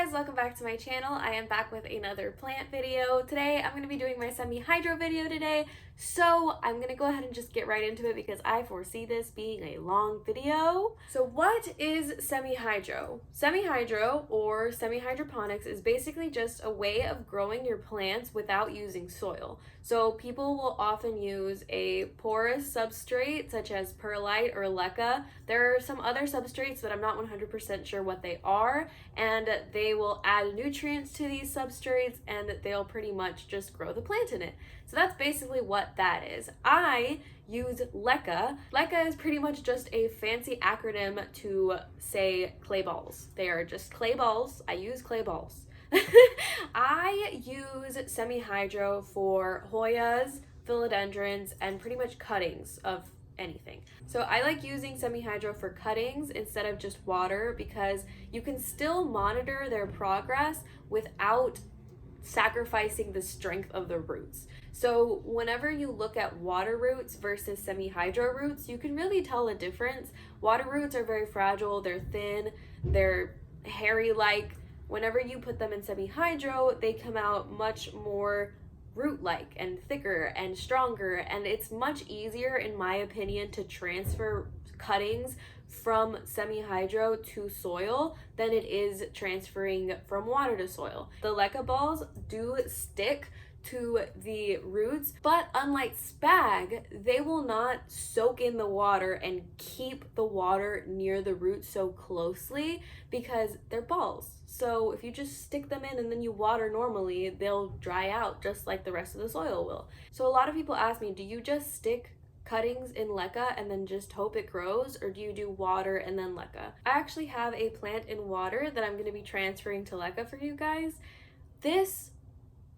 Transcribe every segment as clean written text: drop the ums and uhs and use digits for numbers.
guys, welcome back to my channel. I am back with another plant video. Today I'm going to be doing my semi-hydro video today, so I'm going to go ahead and just get right into it because I foresee this being a long video. So what is semi-hydro? Semi-hydro or semi-hydroponics is basically just a way of growing your plants without using soil. So people will often use a porous substrate such as perlite or LECA. There are some other substrates that I'm not 100% sure what they are, and they will add nutrients to these substrates and they'll pretty much just grow the plant in it. So that's basically what that is. I use LECA. LECA is pretty much just a fancy acronym to say clay balls. They are just clay balls. I use clay balls. I use semi-hydro for hoyas, philodendrons, and pretty much cuttings of anything. So I like using semi-hydro for cuttings instead of just water because you can still monitor their progress without sacrificing the strength of the roots. So whenever you look at water roots versus semi-hydro roots, you can really tell a difference. Water roots are very fragile, they're thin, they're hairy-like. Whenever you put them in semi-hydro, they come out much more root-like and thicker and stronger, and it's much easier, in my opinion, to transfer cuttings from semi-hydro to soil than it is transferring from water to soil. The LECA balls do stick to the roots, but unlike spag, they will not soak in the water and keep the water near the roots so closely because they're balls. So if you just stick them in and then you water normally, they'll dry out just like the rest of the soil will. So a lot of people ask me, do you just stick cuttings in LECA and then just hope it grows, or do you do water and then LECA? I actually have a plant in water that I'm going to be transferring to LECA for you guys. This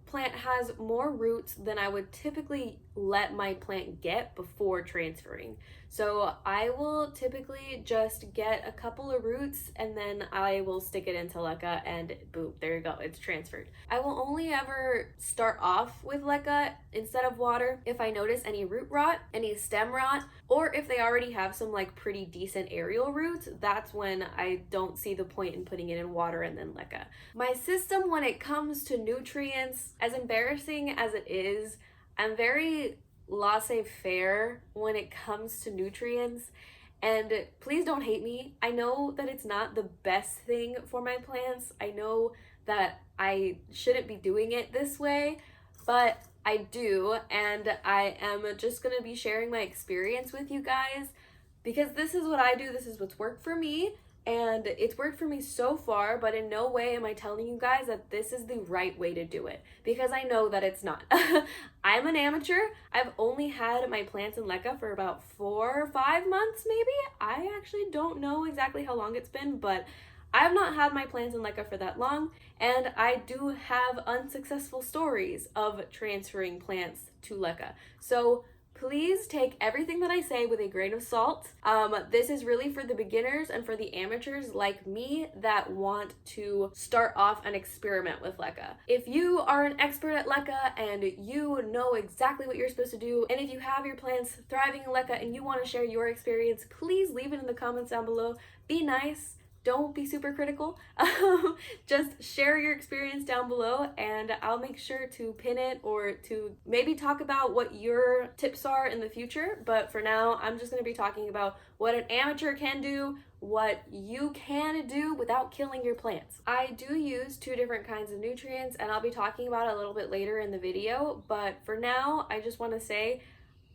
plant has more roots than I would typically let my plant get before transferring. So I will typically just get a couple of roots and then I will stick it into LECA and boom, there you go, it's transferred. I will only ever start off with LECA instead of water if I notice any root rot, any stem rot, or if they already have some like pretty decent aerial roots. That's when I don't see the point in putting it in water and then LECA. My system when it comes to nutrients, as embarrassing as it is, I'm very laissez-faire when it comes to nutrients, and please don't hate me. I know that it's not the best thing for my plants. I know that I shouldn't be doing it this way, but I do, and I am just gonna be sharing my experience with you guys because this is what I do, this is what's worked for me, and it's worked for me so far, but in no way am I telling you guys that this is the right way to do it, because I know that it's not. I'm an amateur. I've only had my plants in LECA for about 4 or 5 months maybe. I actually don't know exactly how long it's been, but I've not had my plants in LECA for that long, and I do have unsuccessful stories of transferring plants to LECA. So please take everything that I say with a grain of salt. This is really for the beginners and for the amateurs like me that want to start off and experiment with LECA. If you are an expert at LECA and you know exactly what you're supposed to do, and if you have your plants thriving in LECA and you want to share your experience, please leave it in the comments down below. Be nice. Don't be super critical. Just share your experience down below and I'll make sure to pin it or to maybe talk about what your tips are in the future. But for now, I'm just going to be talking about what an amateur can do, what you can do without killing your plants. I do use 2 different kinds of nutrients and I'll be talking about it a little bit later in the video. But for now, I just want to say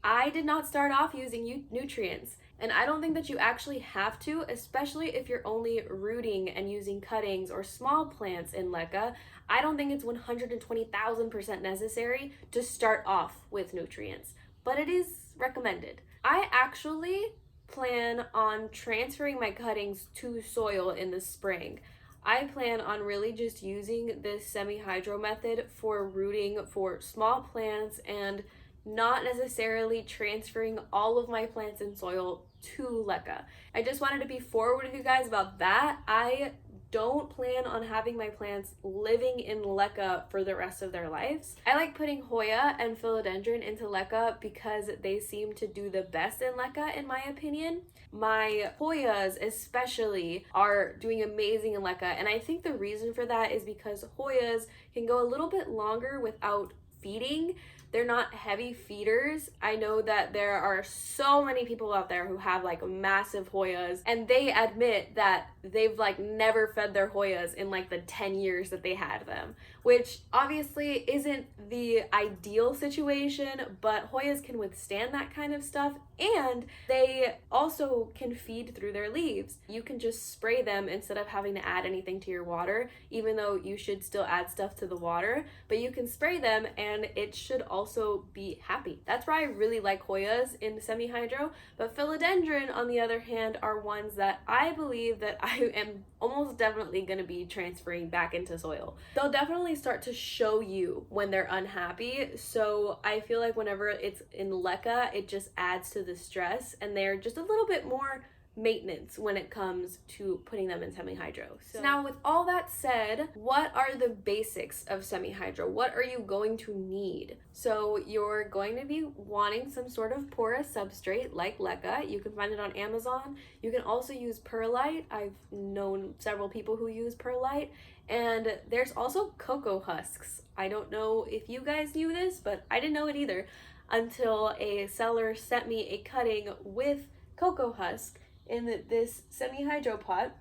I did not start off using nutrients. And I don't think that you actually have to, especially if you're only rooting and using cuttings or small plants in LECA. I don't think it's 120,000% necessary to start off with nutrients, but it is recommended. I actually plan on transferring my cuttings to soil in the spring. I plan on really just using this semi-hydro method for rooting for small plants and not necessarily transferring all of my plants in soil to LECA. I just wanted to be forward with you guys about that. I don't plan on having my plants living in LECA for the rest of their lives. I like putting Hoya and philodendron into LECA because they seem to do the best in LECA in my opinion. My Hoyas especially are doing amazing in LECA, and I think the reason for that is because Hoyas can go a little bit longer without feeding. They're not heavy feeders. I know that there are so many people out there who have like massive Hoyas, and they admit that they've like never fed their Hoyas in like the 10 years that they had them, which obviously isn't the ideal situation, but Hoyas can withstand that kind of stuff, and they also can feed through their leaves. You can just spray them instead of having to add anything to your water, even though you should still add stuff to the water, but you can spray them and it should also be happy. That's why I really like Hoyas in semi-hydro, but philodendron on the other hand are ones that I believe that I am almost definitely going to be transferring back into soil. They'll definitely start to show you when they're unhappy, so I feel like whenever it's in LECA, it just adds to the stress, and they're just a little bit more maintenance when it comes to putting them in semi-hydro. So now with all that said, what are the basics of semi-hydro? What are you going to need? So you're going to be wanting some sort of porous substrate like LECA. You can find it on Amazon. You can also use perlite. I've known several people who use perlite. And there's also cocoa husks. I don't know if you guys knew this, but I didn't know it either until a seller sent me a cutting with cocoa husk in this semi-hydro pot.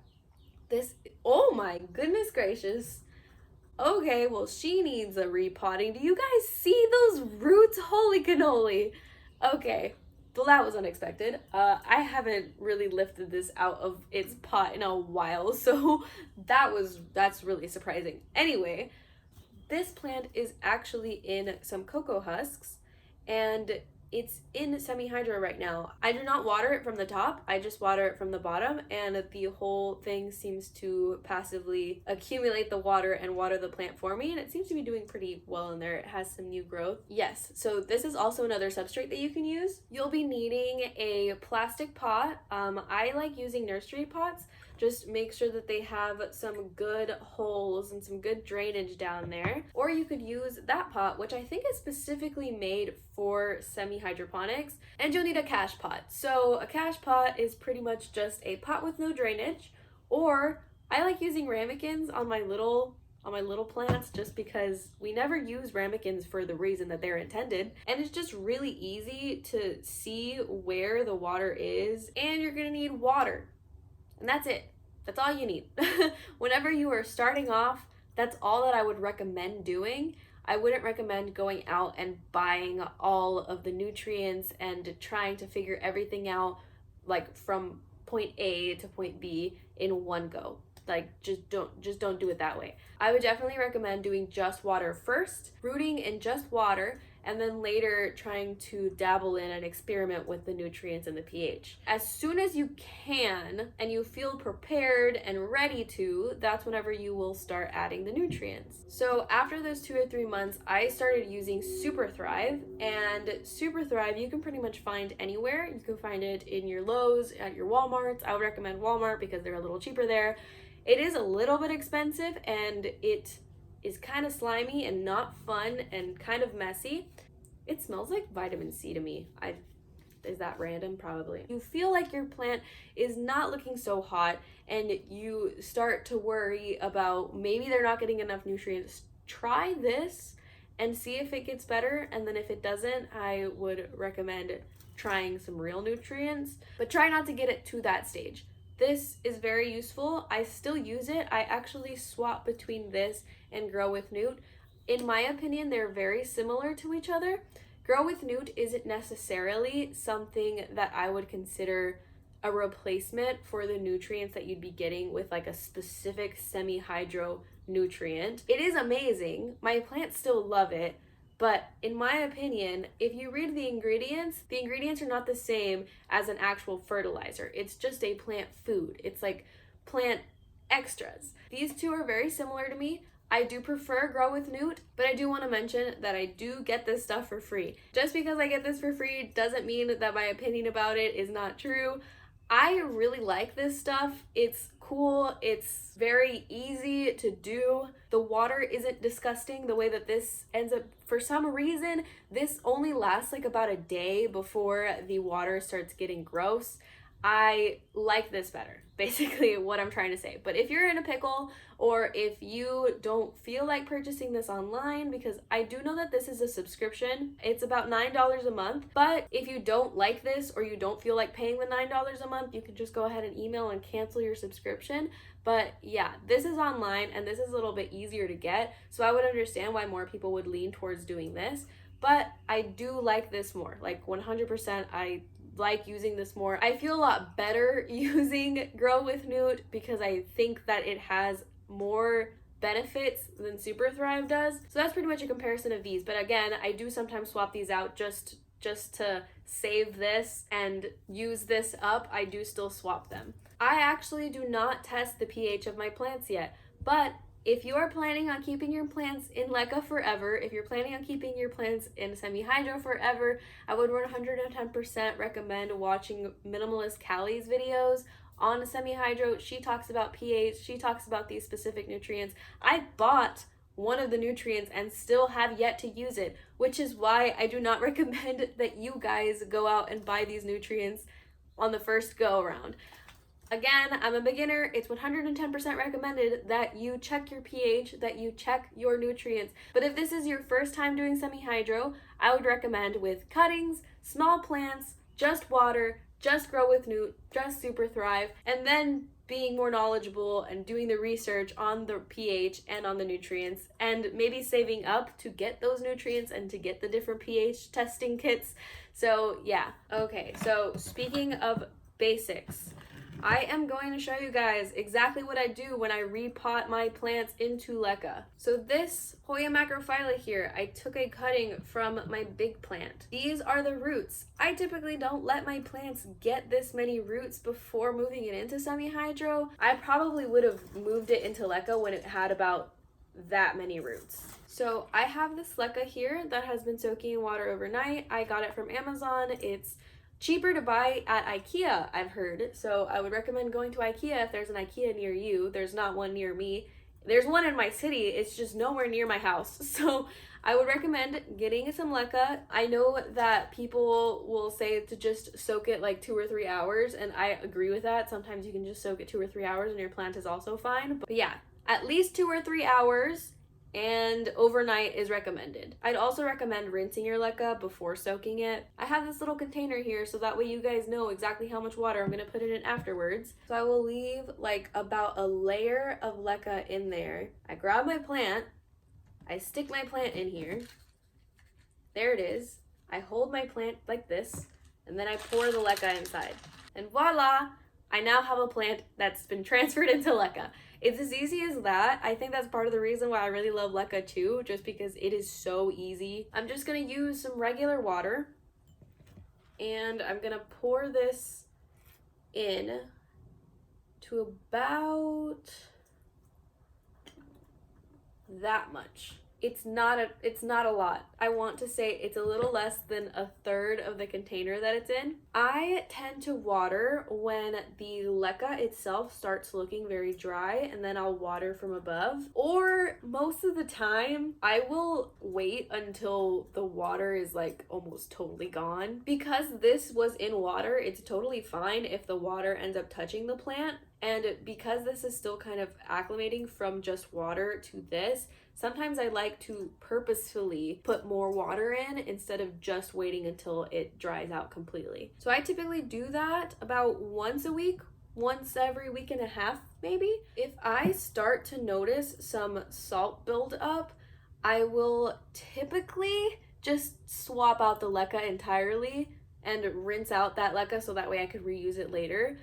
This, oh my goodness gracious. Okay, well she needs a repotting. Do you guys see those roots? Holy cannoli. Okay, well that was unexpected. I haven't really lifted this out of its pot in a while, so that's really surprising. Anyway, this plant is actually in some cocoa husks, and it's in semi-hydro right now. I do not water it from the top, I just water it from the bottom, and the whole thing seems to passively accumulate the water and water the plant for me, and it seems to be doing pretty well in there. It has some new growth. Yes, so this is also another substrate that you can use. You'll be needing a plastic pot. I like using nursery pots. Just make sure that they have some good holes and some good drainage down there. Or you could use that pot, which I think is specifically made for semi-hydroponics. And you'll need a cache pot. So a cache pot is pretty much just a pot with no drainage. Or I like using ramekins on my little plants just because we never use ramekins for the reason that they're intended, and it's just really easy to see where the water is. And you're gonna need water, and that's it. That's all you need. Whenever you are starting off, that's all that I would recommend doing. I wouldn't recommend going out and buying all of the nutrients and trying to figure everything out like from point A to point B in one go. Like just don't do it that way. I would definitely recommend doing just water first, rooting in just water, and then later trying to dabble in and experiment with the nutrients and the pH. As soon as you can and you feel prepared and ready to, that's whenever you will start adding the nutrients. So after those 2 or 3 months, I started using Super Thrive, and Super Thrive you can pretty much find anywhere. You can find it in your Lowe's, at your Walmarts. I would recommend Walmart because they're a little cheaper there. It is a little bit expensive, and it is kind of slimy and not fun and kind of messy. It smells like vitamin C to me. Is that random? Probably. You feel like your plant is not looking so hot and you start to worry about maybe they're not getting enough nutrients. Try this and see if it gets better, and then if it doesn't, I would recommend trying some real nutrients, but try not to get it to that stage. This is very useful. I still use it. I actually swap between this and Grow with Newt. In my opinion, they're very similar to each other. Grow with Newt isn't necessarily something that I would consider a replacement for the nutrients that you'd be getting with like a specific semi-hydro nutrient. It is amazing. My plants still love it. But in my opinion, if you read the ingredients are not the same as an actual fertilizer. It's just a plant food. It's like plant extras. These two are very similar to me. I do prefer Grow with Newt, but I do want to mention that I do get this stuff for free. Just because I get this for free doesn't mean that my opinion about it is not true. I really like this stuff. It's cool. It's very easy to do. The water isn't disgusting the way that this ends up. For some reason, this only lasts like about a day before the water starts getting gross. I like this better, basically what I'm trying to say. But if you're in a pickle, or if you don't feel like purchasing this online, because I do know that this is a subscription, it's about $9 a month. But if you don't like this, or you don't feel like paying the $9 a month, you can just go ahead and email and cancel your subscription. But yeah, this is online and this is a little bit easier to get, so I would understand why more people would lean towards doing this. But I do like this more, like 100%. I like using this more. I feel a lot better using Grow with Newt because I think that it has more benefits than Super Thrive does. So that's pretty much a comparison of these. But again, I do sometimes swap these out just to save this and use this up. I do still swap them. I actually do not test the pH of my plants yet, but if you are planning on keeping your plants in LECA forever, if you're planning on keeping your plants in semi-hydro forever, I would 110% recommend watching Minimalist Callie's videos on semi-hydro. She talks about pH, she talks about these specific nutrients. I bought one of the nutrients and still have yet to use it, which is why I do not recommend that you guys go out and buy these nutrients on the first go around. Again, I'm a beginner. It's 110% recommended that you check your pH, that you check your nutrients. But if this is your first time doing semi-hydro, I would recommend with cuttings, small plants, just water, just Grow with Newt, just Super Thrive, and then being more knowledgeable and doing the research on the pH and on the nutrients, and maybe saving up to get those nutrients and to get the different pH testing kits. So yeah, okay, so speaking of basics, I am going to show you guys exactly what I do when I repot my plants into LECA. So this Hoya macrophylla here, I took a cutting from my big plant. These are the roots. I typically don't let my plants get this many roots before moving it into semi-hydro. I probably would have moved it into LECA when it had about that many roots. So I have this LECA here that has been soaking in water overnight. I got it from Amazon. It's cheaper to buy at IKEA, I've heard. So I would recommend going to IKEA if there's an IKEA near you. There's not one near me. There's one in my city. It's just nowhere near my house. So I would recommend getting some LECA. I know that people will say to just soak it like 2 or 3 hours, and I agree with that. Sometimes you can just soak it 2 or 3 hours and your plant is also fine. But yeah, at least 2 or 3 hours, and overnight is recommended. I'd also recommend rinsing your LECA before soaking it. I have this little container here so that way you guys know exactly how much water I'm gonna put it in afterwards. So I will leave like about a layer of LECA in there. I grab my plant, I stick my plant in here. There it is. I hold my plant like this, and then I pour the LECA inside. And voila! I now have a plant that's been transferred into LECA. It's as easy as that. I think that's part of the reason why I really love LECA too, just because it is so easy. I'm just gonna use some regular water, and I'm gonna pour this in to about that much. It's not a lot. I want to say it's a little less than a third of the container that it's in. I tend to water when the LECA itself starts looking very dry, and then I'll water from above. Or most of the time, I will wait until the water is like almost totally gone. Because this was in water, it's totally fine if the water ends up touching the plant. And because this is still kind of acclimating from just water to this, sometimes I like to purposefully put more water in instead of just waiting until it dries out completely. So I typically do that about once a week, once every week and a half maybe. If I start to notice some salt build up, I will typically just swap out the LECA entirely and rinse out that LECA so that way I could reuse it later.